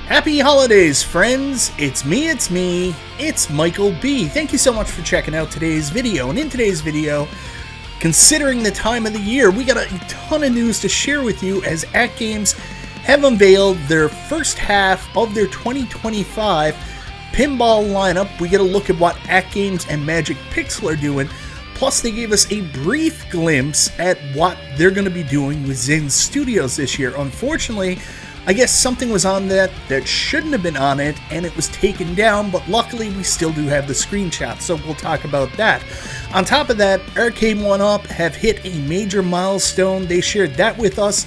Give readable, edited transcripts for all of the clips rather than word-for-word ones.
Happy holidays, friends! It's me, it's Michael B. Thank you so much for checking out today's video. And in today's video, considering the time of the year, we got a ton of news to share with you as AtGames have unveiled their first half of their 2025 pinball lineup. We get a look at what AtGames and Magic Pixel are doing. Plus, they gave us a brief glimpse at what they're going to be doing with Zen Studios this year. Unfortunately, I guess something was on that shouldn't have been on it, and it was taken down, but luckily we still do have the screenshot, so we'll talk about that. On top of that, Arcade1Up have hit a major milestone. They shared that with us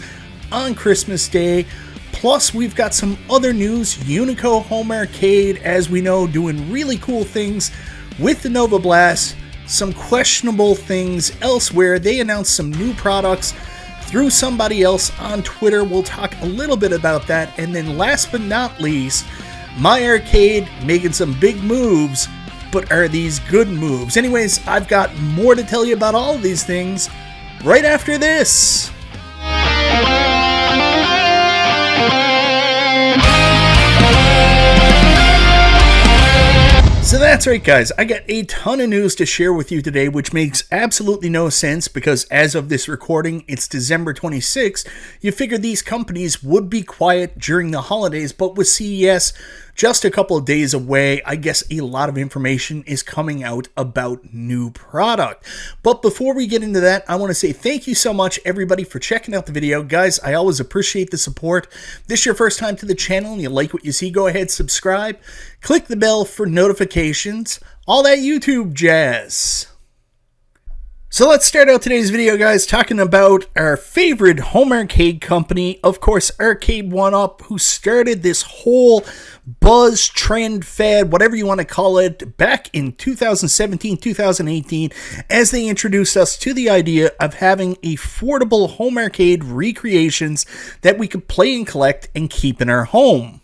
on Christmas Day. Plus, we've got some other news. Unico Home Arcade, as we know, doing really cool things with the Nova Blast. Some questionable things elsewhere. They announced some new products through somebody else on Twitter. We'll talk a little bit about that. And then last but not least, MyArcade making some big moves, but are these good moves? Anyways, I've got more to tell you about all of these things right after this. So that's right, guys, I got a ton of news to share with you today, which makes absolutely no sense because as of this recording, it's December 26th. You figured these companies would be quiet during the holidays, but with CES just a couple of days away, I guess a lot of information is coming out about new product. But before we get into that, I want to say thank you so much, everybody, for checking out the video. Guys, I always appreciate the support. If this is your first time to the channel and you like what you see, go ahead, subscribe, click the bell for notifications, all that YouTube jazz. So let's start out today's video, guys, talking about our favorite home arcade company, of course, Arcade1Up, who started this whole buzz, trend, fad, whatever you want to call it, back in 2017, 2018, as they introduced us to the idea of having affordable home arcade recreations that we could play and collect and keep in our home.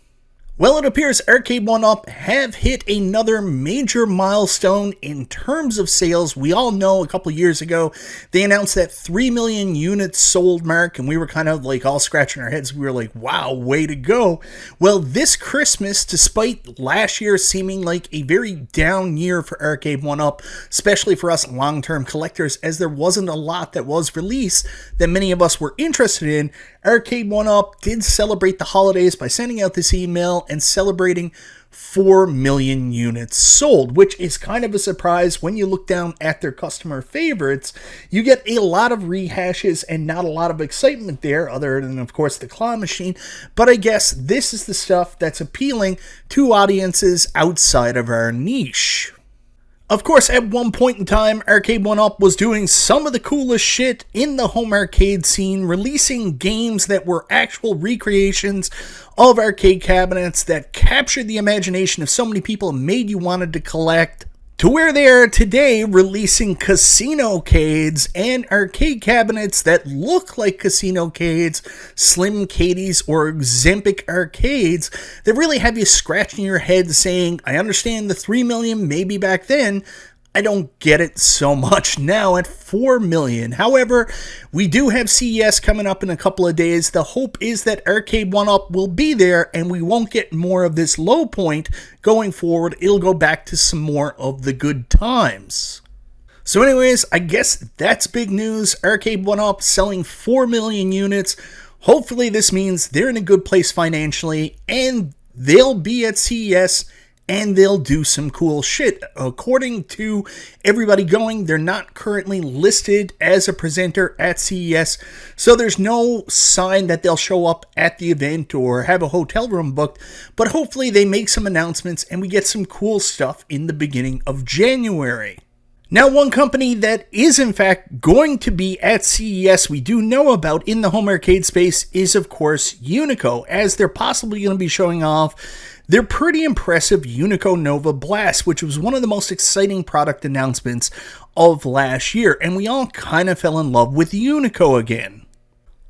Well, it appears Arcade1Up have hit another major milestone in terms of sales. We all know a couple years ago, they announced that 3 million units sold mark, and we were kind of like all scratching our heads. We were like, wow, way to go. Well, this Christmas, despite last year seeming like a very down year for Arcade1Up, especially for us long-term collectors, as there wasn't a lot that was released that many of us were interested in, Arcade1Up did celebrate the holidays by sending out this email and celebrating 4 million units sold, which is kind of a surprise when you look down at their customer favorites. You get a lot of rehashes and not a lot of excitement there, other than, of course, the claw machine. But I guess this is the stuff that's appealing to audiences outside of our niche. Of course, at one point in time, Arcade1Up was doing some of the coolest shit in the home arcade scene, releasing games that were actual recreations of arcade cabinets that captured the imagination of so many people and made you wanted to collect, to where they are today releasing casino-cades and arcade cabinets that look like casino-cades, Slim Cadies, or Zempic arcades that really have you scratching your head saying, I understand the 3 million maybe back then, I don't get it so much now at 4 million. However, we do have CES coming up in a couple of days. The hope is that Arcade1Up will be there and we won't get more of this low point going forward. It'll go back to some more of the good times. So anyways, I guess that's big news. Arcade1Up selling 4 million units. Hopefully this means they're in a good place financially and they'll be at CES and they'll do some cool shit. According to everybody going, they're not currently listed as a presenter at CES, so there's no sign that they'll show up at the event or have a hotel room booked, but hopefully they make some announcements and we get some cool stuff in the beginning of January. Now, one company that is in fact going to be at CES we do know about in the home arcade space is, of course, Unico, as they're possibly going to be showing off their pretty impressive Unico Nova Blast, which was one of the most exciting product announcements of last year, and we all kind of fell in love with Unico again.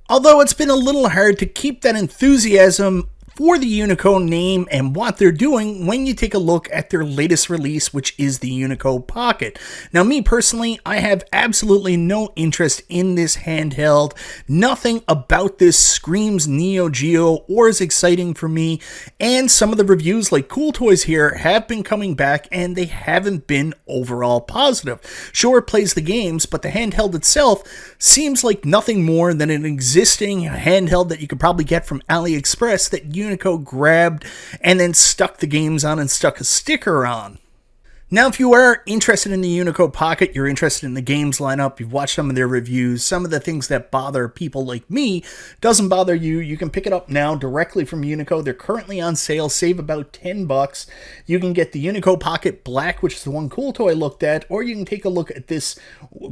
Although it's been a little hard to keep that enthusiasm for the Unico name and what they're doing when you take a look at their latest release, which is the Unico Pocket. Now, me personally, I have absolutely no interest in this handheld. Nothing about this screams Neo Geo or is exciting for me, and some of the reviews like Cool Toys here have been coming back and they haven't been overall positive. Sure, it plays the games, but the handheld itself seems like nothing more than an existing handheld that you could probably get from AliExpress that Unico grabbed and then stuck the games on and stuck a sticker on. Now, if you are interested in the Unico Pocket, you're interested in the games lineup, you've watched some of their reviews, some of the things that bother people like me doesn't bother you, you can pick it up now directly from Unico. They're currently on sale, save about $10. You can get the Unico Pocket Black, which is the one Cool Toy looked at, or you can take a look at this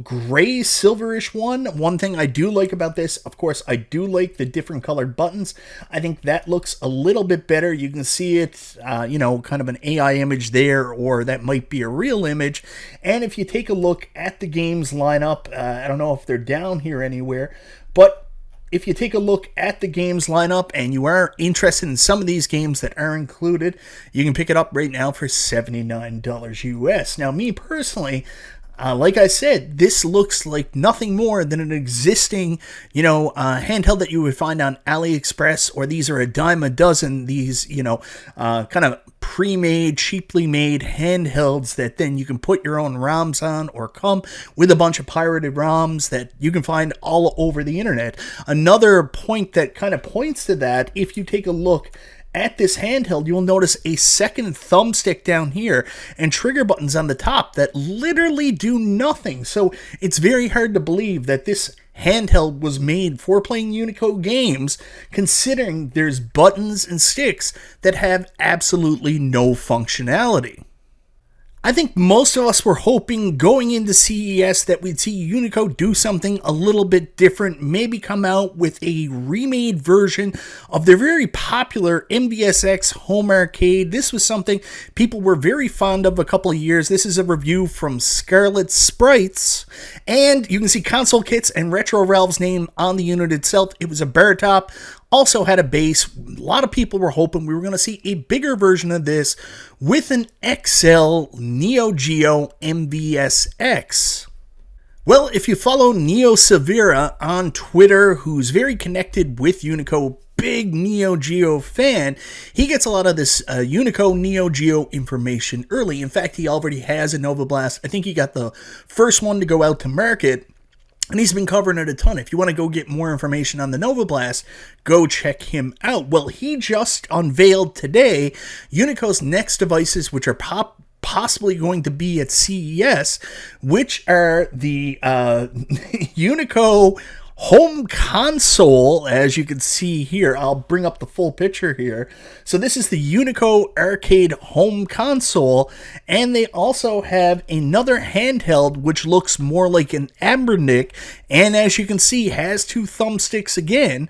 gray silverish one. One thing I do like about this, of course, I do like the different colored buttons. I think that looks a little bit better. You can see it, kind of an AI image there, or that might be a real image. And if you take a look at the games lineup, I don't know if they're down here anywhere, but if you take a look at the games lineup and you are interested in some of these games that are included, you can pick it up right now for $79 US. Now, me personally, like I said, this looks like nothing more than an existing, handheld that you would find on AliExpress, or these are a dime a dozen, these, kind of pre-made, cheaply made handhelds that then you can put your own ROMs on or come with a bunch of pirated ROMs that you can find all over the internet. Another point that kind of points to that, if you take a look at this handheld, you'll notice a second thumbstick down here and trigger buttons on the top that literally do nothing. So it's very hard to believe that this handheld was made for playing Unico games, considering there's buttons and sticks that have absolutely no functionality. I think most of us were hoping going into CES that we'd see Unico do something a little bit different, maybe come out with a remade version of their very popular MVSX home arcade. This was something people were very fond of a couple of years. This is a review from Scarlet Sprites, and you can see console kits and Retro Ralph's name on the unit itself. It was a bar top. Also had a base. A lot of people were hoping we were going to see a bigger version of this with an XL Neo Geo MVSX. Well, if you follow Neo Severa on Twitter, who's very connected with Unico, big Neo Geo fan, he gets a lot of this Unico Neo Geo information early. In fact, he already has a Nova Blast. I think he got the first one to go out to market, and he's been covering it a ton. If you want to go get more information on the Nova Blast, go check him out. Well, he just unveiled today Unico's next devices, which are possibly going to be at CES, which are the Unico home console, as you can see here. I'll bring up the full picture here. So this is the Unico Arcade home console, and they also have another handheld which looks more like an Ambernick, and as you can see has two thumbsticks again.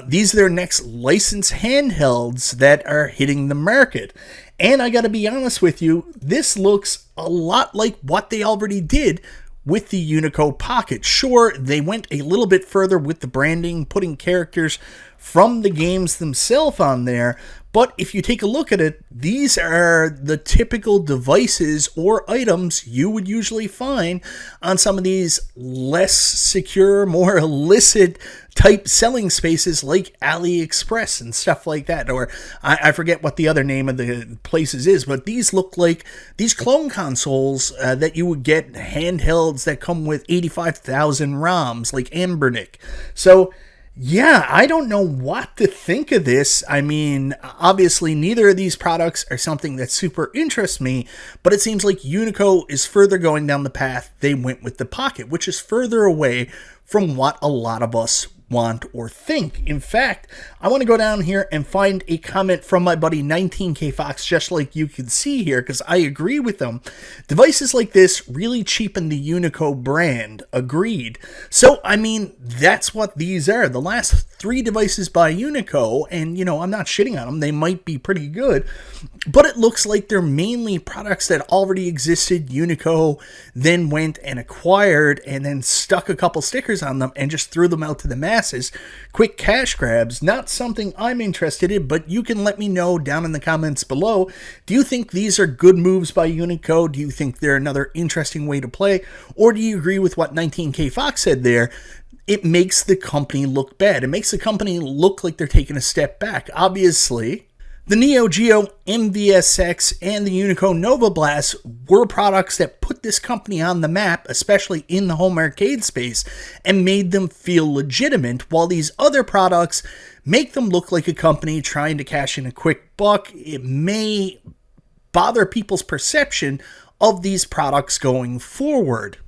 These are their next licensed handhelds that are hitting the market. And I gotta be honest with you, this looks a lot like what they already did with the Unico Pocket. Sure, they went a little bit further with the branding, putting characters from the games themselves on there, but if you take a look at it, these are the typical devices or items you would usually find on some of these less secure, more illicit type selling spaces like AliExpress and stuff like that, or I forget what the other name of the places is, but these look like these clone consoles that you would get, handhelds that come with 85,000 ROMs like Ambernick. So yeah, I don't know what to think of this. I mean, obviously neither of these products are something that super interests me, but it seems like Unico is further going down the path they went with the Pocket, which is further away from what a lot of us want or think. In fact, I want to go down here and find a comment from my buddy 19K Fox, just like you can see here, because I agree with him. Devices like this really cheapen the Unico brand. Agreed. So, I mean, that's what these are. The last three devices by Unico, and, I'm not shitting on them. They might be pretty good, but it looks like they're mainly products that already existed. Unico then went and acquired and then stuck a couple stickers on them and just threw them out to the masses. Quick cash grabs, not something I'm interested in, but you can let me know down in the comments below. Do you think these are good moves by Unico? Do you think they're another interesting way to play? Or do you agree with what 19K Fox said there? It makes the company look bad. It makes the company look like they're taking a step back. Obviously, the Neo Geo MVSX and the Unico Nova Blast were products that put this company on the map, especially in the home arcade space, and made them feel legitimate, while these other products make them look like a company trying to cash in a quick buck. It may bother people's perception of these products going forward,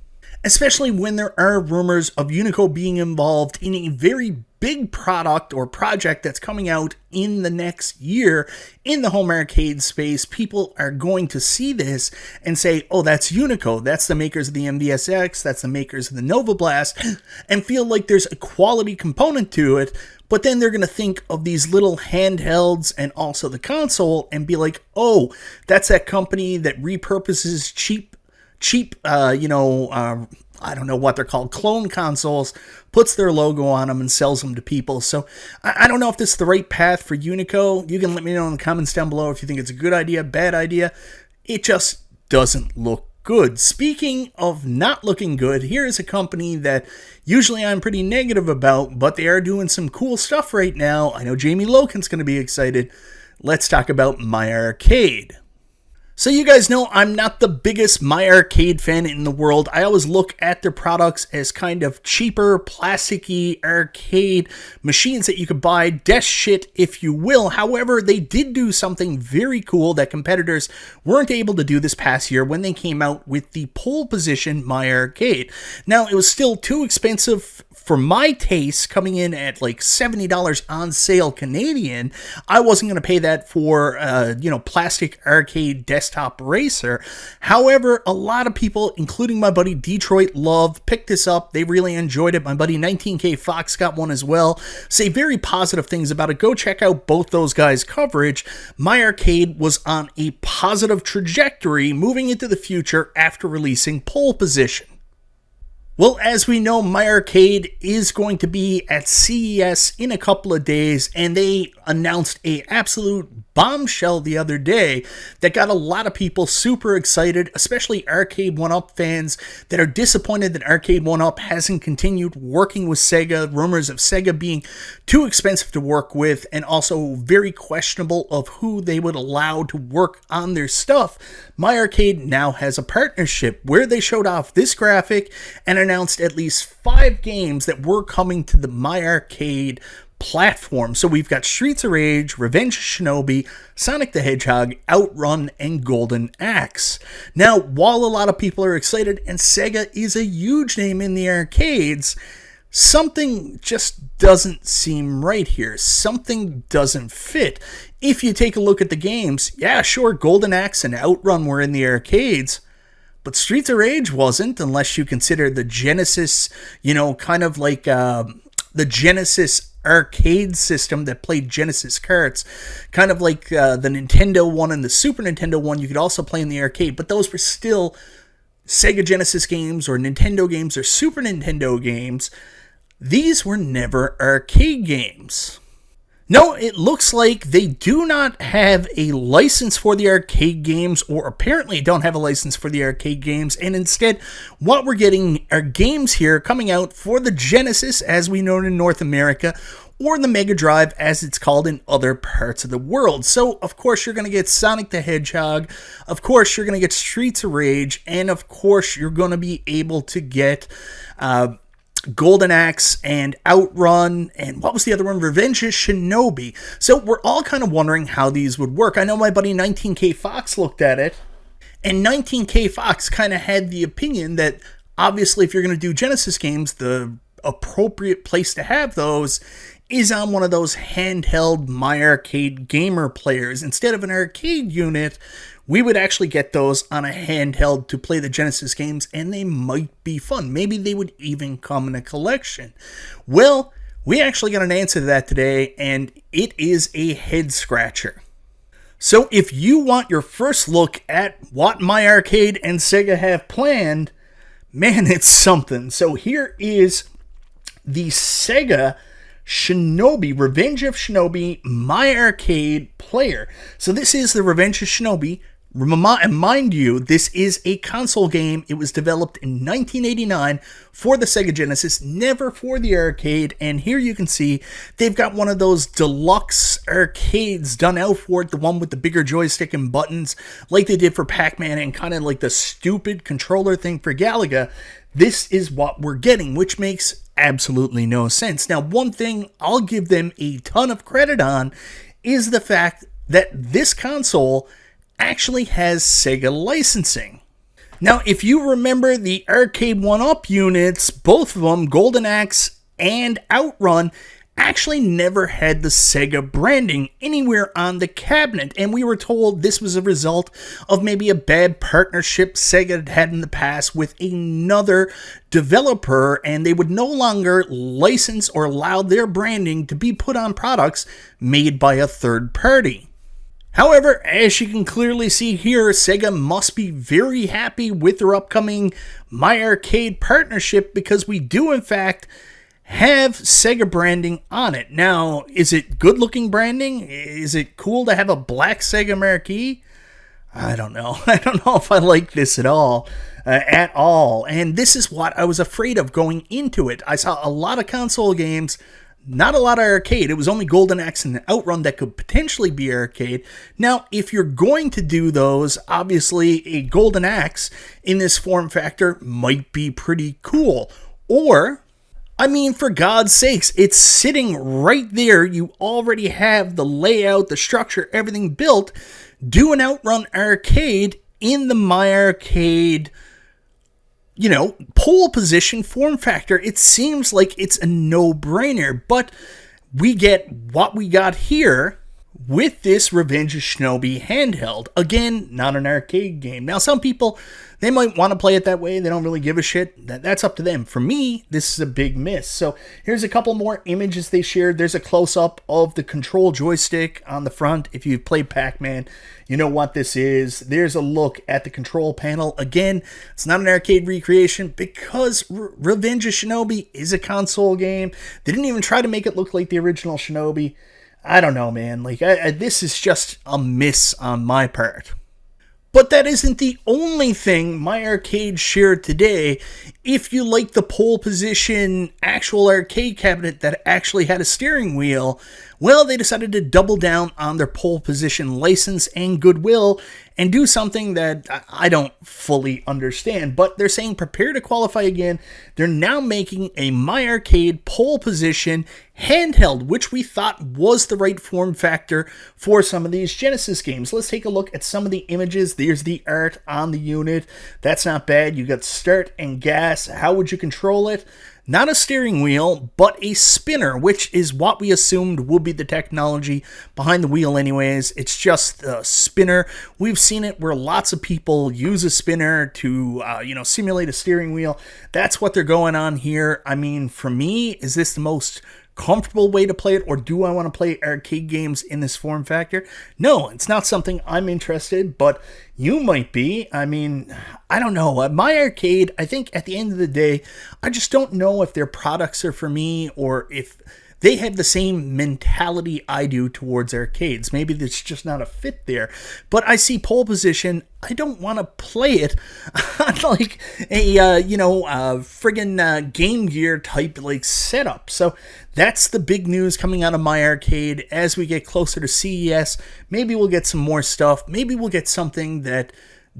especially when there are rumors of Unico being involved in a very big product or project that's coming out in the next year in the home arcade space. People are going to see this and say, oh, that's Unico, that's the makers of the MVSX, that's the makers of the Nova Blast, and feel like there's a quality component to it. But then they're going to think of these little handhelds and also the console and be like, oh, that's that company that repurposes cheap, I don't know what they're called, clone consoles, puts their logo on them and sells them to people. So I don't know if this is the right path for Unico. You can let me know in the comments down below if you think it's a good idea, bad idea. It just doesn't look good. Speaking of not looking good, here is a company that usually I'm pretty negative about, but they are doing some cool stuff right now. I know Jamie Loken's going to be excited. Let's talk about MyArcade. So you guys know I'm not the biggest MyArcade fan in the world. I always look at their products as kind of cheaper, plasticky arcade machines that you could buy, desk shit if you will. However, they did do something very cool that competitors weren't able to do this past year when they came out with the pole position MyArcade. Now, it was still too expensive for my taste, coming in at like $70 on sale Canadian. I wasn't going to pay that for, plastic arcade desktop racer. However, a lot of people, including my buddy Detroit Love, picked this up. They really enjoyed it. My buddy 19K Fox got one as well. Say very positive things about it. Go check out both those guys' coverage. MyArcade was on a positive trajectory moving into the future after releasing pole position. Well, as we know, MyArcade is going to be at CES in a couple of days, and they announced a absolute bombshell the other day that got a lot of people super excited, especially Arcade1Up fans that are disappointed that Arcade1Up hasn't continued working with Sega. Rumors of Sega being too expensive to work with, and also very questionable of who they would allow to work on their stuff. MyArcade now has a partnership where they showed off this graphic and announced at least 5 games that were coming to the MyArcade platform. So we've got Streets of Rage, Revenge of Shinobi, Sonic the Hedgehog, Outrun, and Golden Axe. Now, while a lot of people are excited and Sega is a huge name in the arcades, something just doesn't seem right here. Something doesn't fit. If you take a look at the games, yeah, sure, Golden Axe and Outrun were in the arcades, but Streets of Rage wasn't, unless you consider the Genesis, kind of like the Genesis arcade system that played Genesis carts, kind of like the Nintendo one and the Super Nintendo one. You could also play in the arcade, but those were still Sega Genesis games or Nintendo games or Super Nintendo games. These were never arcade games. No, it looks like they do not have a license for the arcade games, or apparently don't have a license for the arcade games, and instead what we're getting are games here coming out for the Genesis, as we know it in North America, or the Mega Drive, as it's called in other parts of the world. So, of course, you're going to get Sonic the Hedgehog, of course, you're going to get Streets of Rage, and of course, you're going to be able to get Golden Axe and Outrun, and what was the other one? Revenge of Shinobi. So we're all kind of wondering how these would work. I know my buddy 19K Fox looked at it, and 19K Fox kind of had the opinion that obviously if you're going to do Genesis games, the appropriate place to have those is on one of those handheld MyArcade gamer players. Instead of an arcade unit, we would actually get those on a handheld to play the Genesis games, and they might be fun. Maybe they would even come in a collection. Well, we actually got an answer to that today, and it is a head scratcher. So if you want your first look at what MyArcade and Sega have planned, man, it's something. So here is the Sega Shinobi, Revenge of Shinobi, MyArcade player. So this is the Revenge of Shinobi. Mind you, this is a console game. It was developed in 1989 for the Sega Genesis, never for the arcade. And here you can see they've got one of those deluxe arcades done out for it, the one with the bigger joystick and buttons, like they did for Pac-Man, and kind of like the stupid controller thing for Galaga. This is what we're getting, which makes absolutely no sense. Now, one thing I'll give them a ton of credit on is the fact that this console actually has Sega licensing. Now, if you remember the Arcade1Up units, both of them, Golden Axe and Outrun, actually never had the Sega branding anywhere on the cabinet, and we were told this was a result of maybe a bad partnership Sega had in the past with another developer, and they would no longer license or allow their branding to be put on products made by a third party. However, as you can clearly see here, Sega must be very happy with their upcoming MyArcade partnership, because we do in fact have Sega branding on it. Now, is it good looking branding? Is it cool to have a black Sega marquee? I don't know. I don't know if I like this at all. And this is what I was afraid of going into it. I saw a lot of console games, not a lot of arcade. It was only Golden Axe and Outrun that could potentially be arcade. Now, if you're going to do those, obviously a Golden Axe in this form factor might be pretty cool. Or, I mean, for God's sakes, it's sitting right there. You already have the layout, the structure, everything built. Do an Outrun arcade in the MyArcade, pole position form factor. It seems like it's a no-brainer, but we get what we got here with this Revenge of Shinobi handheld. Again, not an arcade game. Now, some people, they might want to play it that way. They don't really give a shit. That's up to them. For me, this is a big miss. So here's a couple more images they shared. There's a close-up of the control joystick on the front. If you've played Pac-Man, you know what this is. There's a look at the control panel. Again, it's not an arcade recreation because Revenge of Shinobi is a console game. They didn't even try to make it look like the original Shinobi. I don't know, man. This is just a miss on my part. But that isn't the only thing MyArcade shared today. If you like the pole position actual arcade cabinet that actually had a steering wheel, well, they decided to double down on their pole position license and goodwill and do something that I don't fully understand. But they're saying prepare to qualify again. They're now making a MyArcade pole position handheld, which we thought was the right form factor for some of these Genesis games. Let's take a look at some of the images. There's the art on the unit. That's not bad. You got start and gas. How would you control it? Not a steering wheel, but a spinner, which is what we assumed would be the technology behind the wheel anyways. It's just a spinner. We've seen it where lots of people use a spinner to, simulate a steering wheel. That's what they're going on here. I mean, for me, is this the most comfortable way to play it, or do I want to play arcade games in this form factor? No, it's not something I'm interested, but you might be. I mean, I don't know. MyArcade, I think at the end of the day, I just don't know if their products are for me or if they have the same mentality I do towards arcades. Maybe there's just not a fit there. But I see pole position. I don't want to play it on like a, friggin' Game Gear type setup. So that's the big news coming out of MyArcade. As we get closer to CES, maybe we'll get some more stuff. Maybe we'll get something that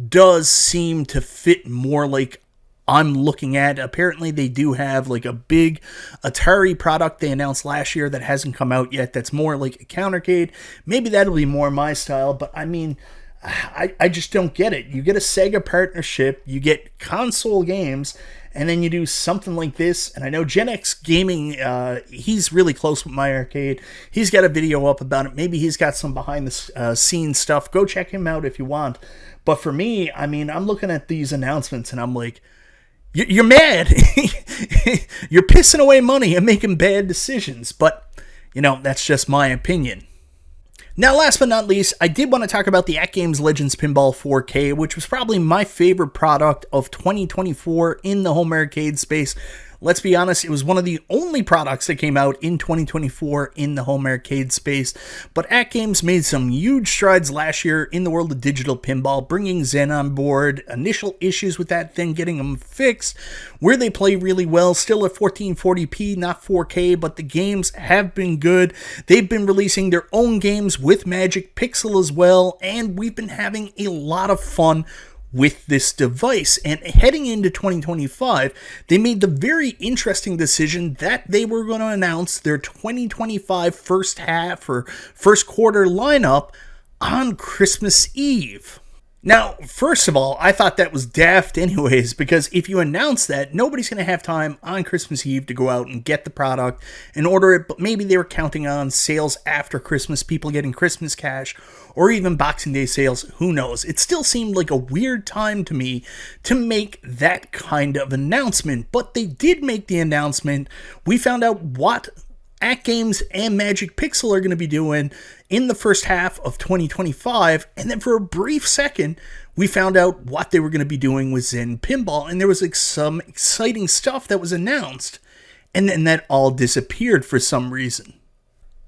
does seem to fit more like I'm looking at. Apparently they do have a big Atari product they announced last year that hasn't come out yet that's more like a countercade. Maybe that'll be more my style, but I mean, I just don't get it. You get a Sega partnership, you get console games, and then you do something like this. And I know Gen X Gaming, he's really close with MyArcade. He's got a video up about it. Maybe he's got some behind the scenes stuff. Go check him out if you want. But for me, I mean, I'm looking at these announcements and I'm like, you're mad. You're pissing away money and making bad decisions. But, that's just my opinion. Now, last but not least, I did want to talk about the AtGames Legends Pinball 4K, which was probably my favorite product of 2024 in the home arcade space. Let's be honest, it was one of the only products that came out in 2024 in the home arcade space, but AtGames made some huge strides last year in the world of digital pinball, bringing Zen on board, initial issues with that thing, getting them fixed, where they play really well, still at 1440p, not 4K, but the games have been good. They've been releasing their own games with Magic Pixel as well, and we've been having a lot of fun with this device. And heading into 2025, they made the very interesting decision that they were going to announce their 2025 first half or first quarter lineup on Christmas Eve. Now, first of all, I thought that was daft anyways, because if you announce that, nobody's going to have time on Christmas Eve to go out and get the product and order it, but maybe they were counting on sales after Christmas, people getting Christmas cash, or even Boxing Day sales, who knows. It still seemed like a weird time to me to make that kind of announcement, but they did make the announcement. We found out what AtGames and Magic Pixel are going to be doing in the first half of 2025, and then for a brief second, we found out what they were going to be doing with Zen Pinball, and there was like some exciting stuff that was announced, and then that all disappeared for some reason.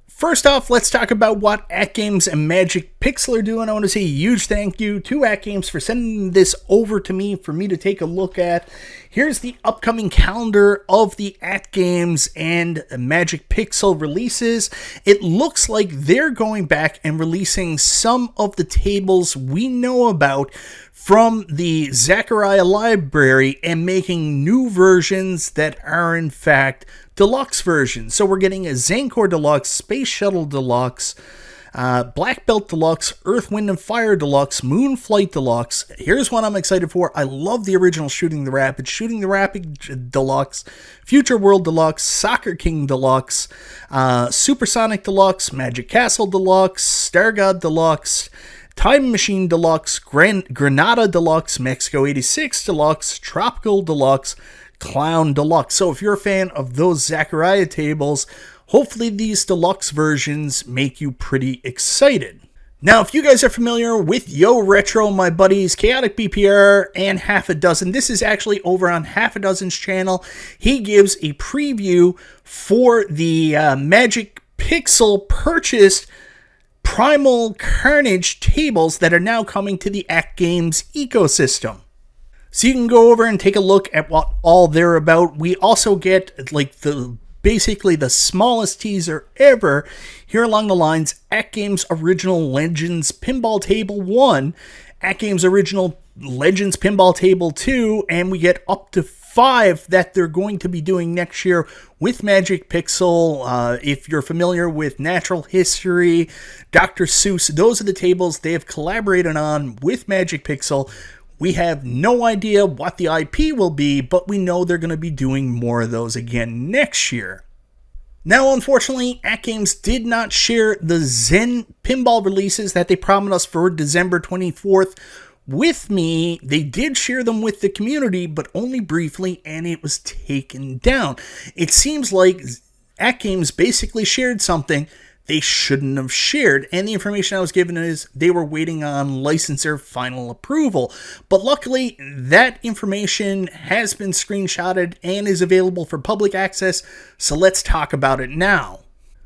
First off, let's talk about what AtGames and Magic Pixel are doing. I want to say a huge thank you to AtGames for sending this over to me for me to take a look at. Here's the upcoming calendar of the AtGames and Magic Pixel releases. It looks like they're going back and releasing some of the tables we know about from the Zachariah library and making new versions that are in fact deluxe versions. So we're getting a Zancor Deluxe, Space Shuttle Deluxe, Black Belt Deluxe, Earth, Wind, and Fire Deluxe, Moon Flight Deluxe. Here's one I'm excited for. I love the original Shooting the Rapid Deluxe, Future World Deluxe, Soccer King Deluxe, Supersonic Deluxe, Magic Castle Deluxe, Star God Deluxe, Time Machine Deluxe, Granada Deluxe, Mexico 86 Deluxe, Tropical Deluxe, Clown Deluxe. So if you're a fan of those Zachariah tables, hopefully these deluxe versions make you pretty excited. Now, if you guys are familiar with Yo Retro, my buddies, Chaotic BPR, and Half a Dozen, this is actually over on Half a Dozen's channel. He gives a preview for the Magic Pixel purchased Primal Carnage tables that are now coming to the AtGames ecosystem. So you can go over and take a look at what all they're about. We also get like basically the smallest teaser ever here along the lines: AtGames Original Legends Pinball Table 1, AtGames Original Legends Pinball Table 2, and we get up to 5 that they're going to be doing next year with Magic Pixel. If you're familiar with Natural History, Dr. Seuss, those are the tables they have collaborated on with Magic Pixel. We have no idea what the IP will be, but we know they're going to be doing more of those again next year. Now, unfortunately, AtGames did not share the Zen pinball releases that they promised us for December 24th with me. They did share them with the community, but only briefly, and it was taken down. It seems like AtGames basically shared something they shouldn't have shared, and the information I was given is they were waiting on licensor final approval. But luckily, that information has been screenshotted and is available for public access, so let's talk about it now.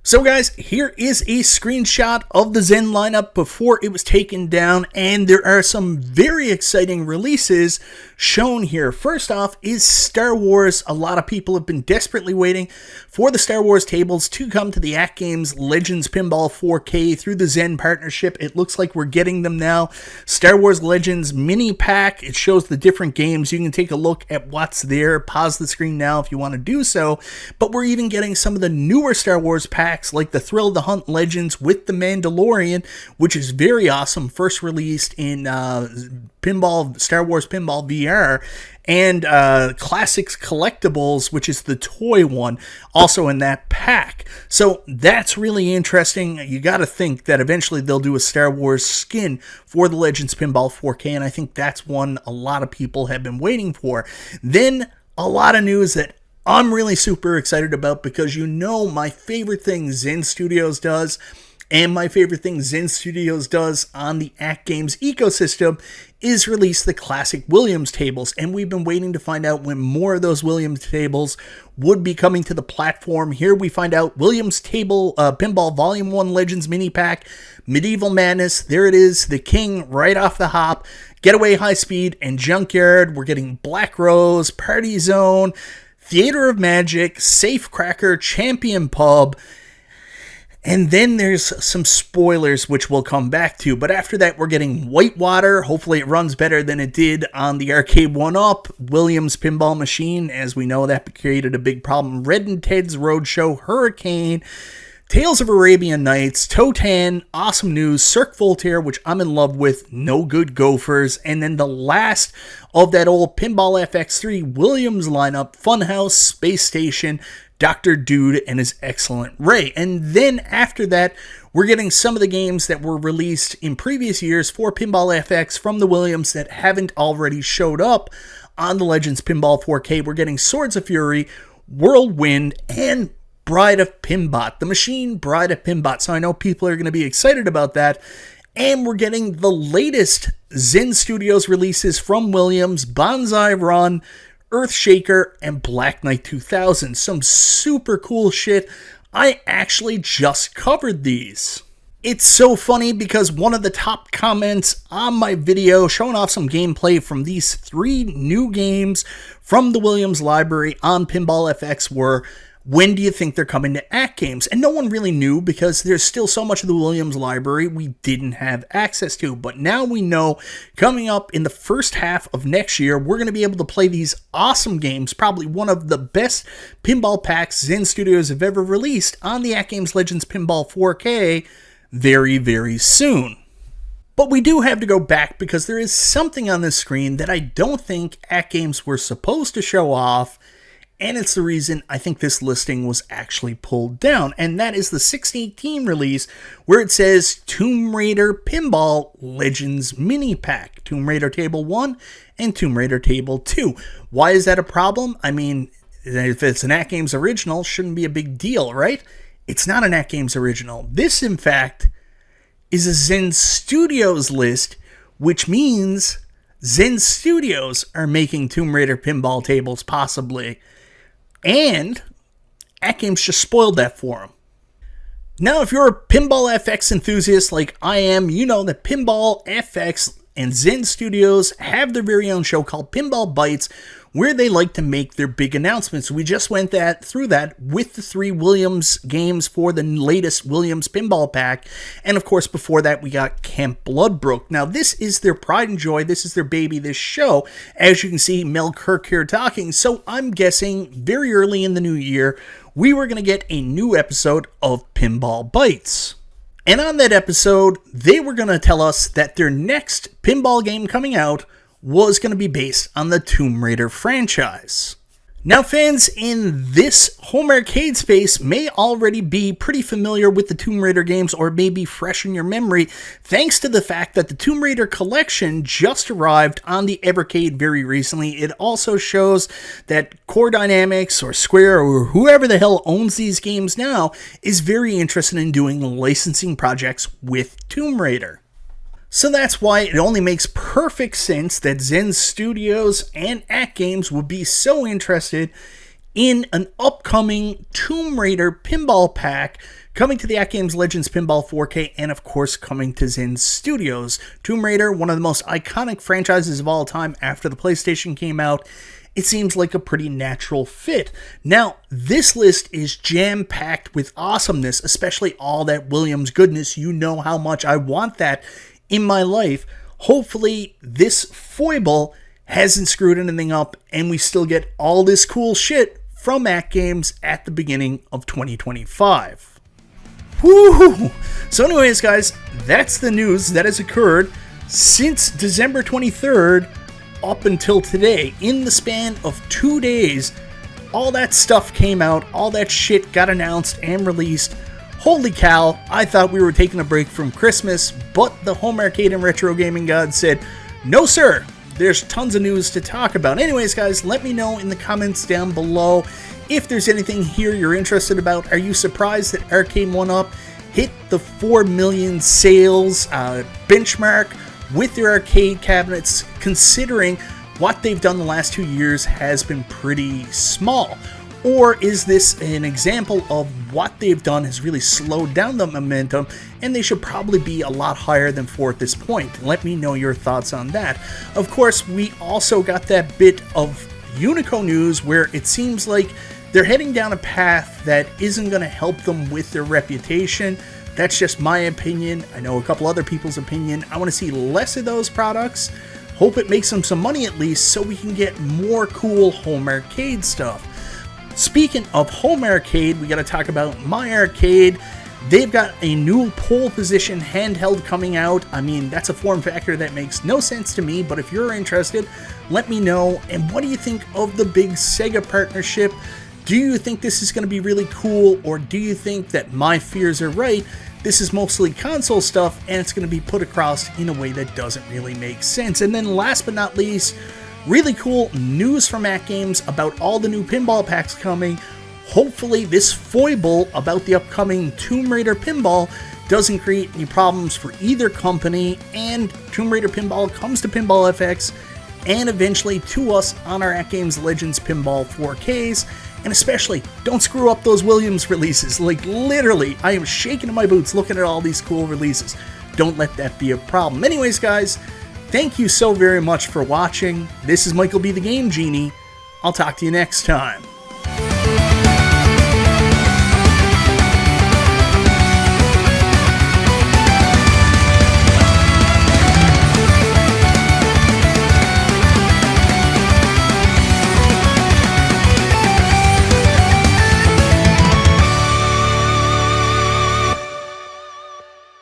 So guys, here is a screenshot of the Zen lineup before it was taken down, and there are some very exciting releases shown here. First off is Star Wars. A lot of people have been desperately waiting for the Star Wars tables to come to the AtGames Legends Pinball 4K through the Zen partnership. It looks like we're getting them now. Star Wars Legends mini pack. It shows the different games. You can take a look at what's there. Pause the screen now if you want to do so. But we're even getting some of the newer Star Wars packs, like the Thrill of the Hunt Legends with the Mandalorian, which is very awesome. First released in Star Wars Pinball VR, and Classics Collectibles, which is the toy one, also in that pack. So that's really interesting. You got to think that eventually they'll do a Star Wars skin for the Legends Pinball 4K, and I think that's one a lot of people have been waiting for. Then a lot of news that I'm really super excited about, because you know my favorite thing Zen Studios does And my favorite thing Zen Studios does on the AtGames ecosystem is release the classic Williams tables. And we've been waiting to find out when more of those Williams tables would be coming to the platform. Here we find out Williams Table Pinball Volume 1 Legends Mini Pack, Medieval Madness. There it is, the king right off the hop. Getaway High Speed and Junkyard. We're getting Black Rose, Party Zone, Theater of Magic, Safecracker, Champion Pub. And then there's some spoilers, which we'll come back to. But after that, we're getting Whitewater. Hopefully it runs better than it did on the Arcade1Up. Williams Pinball Machine. As we know, that created a big problem. Red and Ted's Roadshow, Hurricane, Tales of Arabian Nights, Totan, Awesome News, Cirque Voltaire, which I'm in love with, No Good Gophers. And then the last of that old Pinball FX3 Williams lineup, Funhouse, Space Station, Dr. Dude, and his excellent Ray. And then after that, we're getting some of the games that were released in previous years for Pinball FX from the Williams that haven't already showed up on the Legends Pinball 4K. We're getting Swords of Fury, Whirlwind, and Bride of Pinbot, the machine Bride of Pinbot. So I know people are going to be excited about that. And we're getting the latest Zen Studios releases from Williams, Bonsai Run, Earthshaker, and Black Knight 2000. Some super cool shit. I actually just covered these. It's so funny because one of the top comments on my video showing off some gameplay from these 3 new games from the Williams library on Pinball FX were, when do you think they're coming to AtGames? And no one really knew because there's still so much of the Williams library we didn't have access to. But now we know coming up in the first half of next year, we're going to be able to play these awesome games, probably one of the best pinball packs Zen Studios have ever released on the AtGames Legends Pinball 4K very, very soon. But we do have to go back because there is something on this screen that I don't think AtGames were supposed to show off. And it's the reason I think this listing was actually pulled down. And that is the 618 release where it says Tomb Raider Pinball Legends Mini Pack. Tomb Raider Table 1 and Tomb Raider Table 2. Why is that a problem? I mean, if it's an AtGames original, shouldn't be a big deal, right? It's not an AtGames original. This, in fact, is a Zen Studios list, which means Zen Studios are making Tomb Raider pinball tables, possibly. And AtGames just spoiled that for them. Now, if you're a Pinball FX enthusiast like I am, you know that Pinball FX and Zen Studios have their very own show called Pinball Bites, where they like to make their big announcements. We just went through that with the 3 Williams games for the latest Williams Pinball Pack. And of course, before that, we got Camp Bloodbrook. Now, this is their pride and joy. This is their baby, this show. As you can see, Mel Kirk here talking. So I'm guessing very early in the new year, we were going to get a new episode of Pinball Bites. And on that episode, they were going to tell us that their next pinball game coming out was going to be based on the Tomb Raider franchise. Now, fans in this home arcade space may already be pretty familiar with the Tomb Raider games or may be fresh in your memory thanks to the fact that the Tomb Raider collection just arrived on the Evercade very recently. It also shows that Core Dynamics or Square or whoever the hell owns these games now is very interested in doing licensing projects with Tomb Raider. So that's why it only makes perfect sense that Zen Studios and AtGames would be so interested in an upcoming Tomb Raider pinball pack coming to the AtGames Legends Pinball 4K and of course coming to Zen Studios. Tomb Raider, one of the most iconic franchises of all time after the PlayStation came out. It seems like a pretty natural fit. Now, this list is jam-packed with awesomeness, especially all that Williams goodness. You know how much I want that in my life. Hopefully this foible hasn't screwed anything up and we still get all this cool shit from AtGames at the beginning of 2025. Woo! So anyways, guys, that's the news that has occurred since December 23rd up until today. In the span of 2 days, all that stuff came out, all that shit got announced and released. Holy cow, I thought we were taking a break from Christmas, but the home arcade and retro gaming god said, no sir, there's tons of news to talk about. Anyways, guys, let me know in the comments down below if there's anything here you're interested about. Are you surprised that Arcade1Up hit the 4 million sales benchmark with their arcade cabinets, considering what they've done the last 2 years has been pretty small? Or is this an example of what they've done has really slowed down the momentum and they should probably be a lot higher than 4 at this point? Let me know your thoughts on that. Of course, we also got that bit of Unico news where it seems like they're heading down a path that isn't going to help them with their reputation. That's just my opinion. I know a couple other people's opinion. I want to see less of those products. Hope it makes them some money at least so we can get more cool home arcade stuff. Speaking of home arcade, we got to talk about MyArcade. They've got a new pole position handheld coming out. I mean, that's a form factor that makes no sense to me, but if you're interested, let me know. And what do you think of the big Sega partnership? Do you think this is going to be really cool, or do you think that my fears are right? This is mostly console stuff, and it's going to be put across in a way that doesn't really make sense. And then last but not least, really cool news from AtGames about all the new pinball packs coming. Hopefully this foible about the upcoming Tomb Raider pinball doesn't create any problems for either company, and Tomb Raider pinball comes to Pinball FX and eventually to us on our AtGames Legends Pinball 4Ks. And especially, don't screw up those Williams releases. Like, literally, I am shaking in my boots looking at all these cool releases. Don't let that be a problem. Anyways, guys, thank you so very much for watching. This is Michael B. the Game Genie. I'll talk to you next time.